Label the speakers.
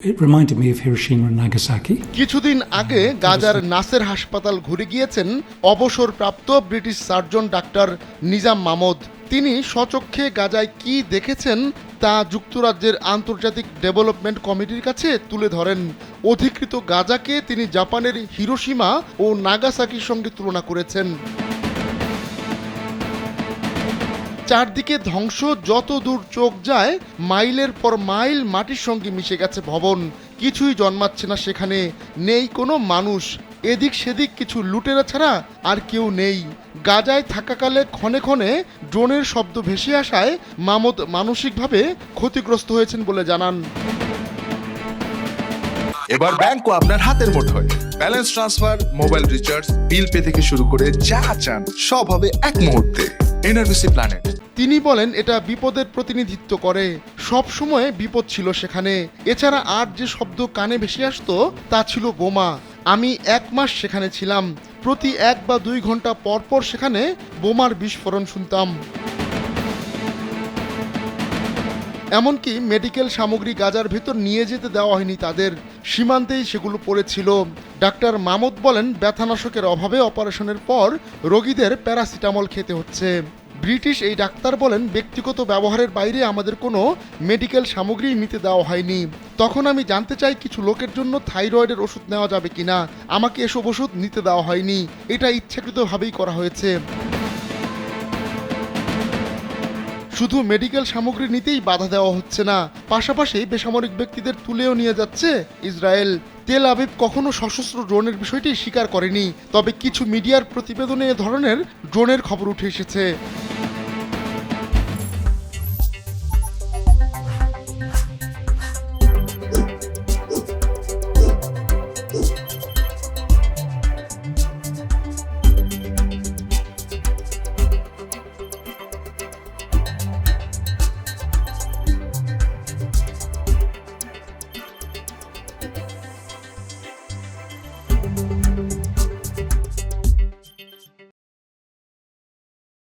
Speaker 1: It reminded me of Hiroshima and Nagasaki.
Speaker 2: কিছুদিন আগে গাজার নাসের হাসপাতাল ঘুরে গিয়েছেন অবসরপ্রাপ্ত British surgeon doctor Nizam Mahmud. তিনি স্বচক্ষে গাজায় কি দেখেছেন তা যুক্তরাজ্যের আন্তর্জাতিক ডেভেলপমেন্ট কমিটির কাছে তুলে ধরেন। অধিকৃত গাজাকে তিনি জাপানের হিরোশিমা ও নাগাসাকির সঙ্গে তুলনা করেছেন। চারদিকে ধ্বংস, যত দূর চোখ যায় মাইলের পর মাইল মাটির সঙ্গে মিশে গেছে ভবন, কিছুই জন্মাচ্ছে না সেখানে, নেই কোনো মানুষ, এদিক সেদিক কিছু লুটেরা ছাড়া আর কেউ নেই। গাজায় থাকাকালে ক্ষণে ক্ষণে ড্রোনের শব্দ ভেসে আসায় মাহমুদ মানসিকভাবে ক্ষতিগ্রস্ত হয়েছেন বলে জানান।
Speaker 3: এবার ব্যাংকও আপনার হাতের মুঠোয়। Balance transfer, mobile recharge, bill pay থেকে শুরু করে যা চান সব হবে এক মুহূর্তে। NRBC planet.
Speaker 2: তিনি বলেন এটা বিপদের প্রতিনিধিত্ব করে, সব সময় বিপদ ছিল সেখানে। এছাড়া আর যে শব্দ কানে ভেসে আসতো তা ছিল বোমা। আমি 1 মাস সেখানে ছিলাম, প্রতি 1 বা 2 ঘন্টা পর পর সেখানে বোমার বিস্ফোরণ শুনতাম। এমনকি মেডিকেল সামগ্রী গাজার ভেতর নিয়ে যেতে দেওয়া হয়নি তাদের, সীমান্তেই সেগুলো পড়েছিল। ডাক্তার মাহমুদ বলেন ব্যথানাশকের অভাবে অপারেশনের পর রোগীদের প্যারাসিটামল খেতে হচ্ছে। ব্রিটিশ এই ডাক্তার বলেন ব্যক্তিগত ব্যবহারের বাইরে আমাদের কোনো মেডিকেল সামগ্রী নিতে দেওয়া হয়নি। তখন আমি জানতে চাই কিছু লোকের জন্য থাইরয়েডের ওষুধ নেওয়া যাবে কিনা, আমাকে এসব ওষুধ নিতে দেওয়া হয়নি, এটা ইচ্ছাকৃতভাবেই করা হয়েছে। শুধু মেডিকেল সামগ্রী নিতেই বাধা দেওয়া হচ্ছে না, পাশাপাশি বেসামরিক ব্যক্তিদের তুলেও নিয়ে যাচ্ছে ইসরায়েল। তেল আবিব কখনো সশস্ত্র ড্রোনের বিষয়টি স্বীকার করেনি, তবে কিছু মিডিয়ার প্রতিবেদনে এ ধরনের ড্রোনের খবর উঠে এসেছে।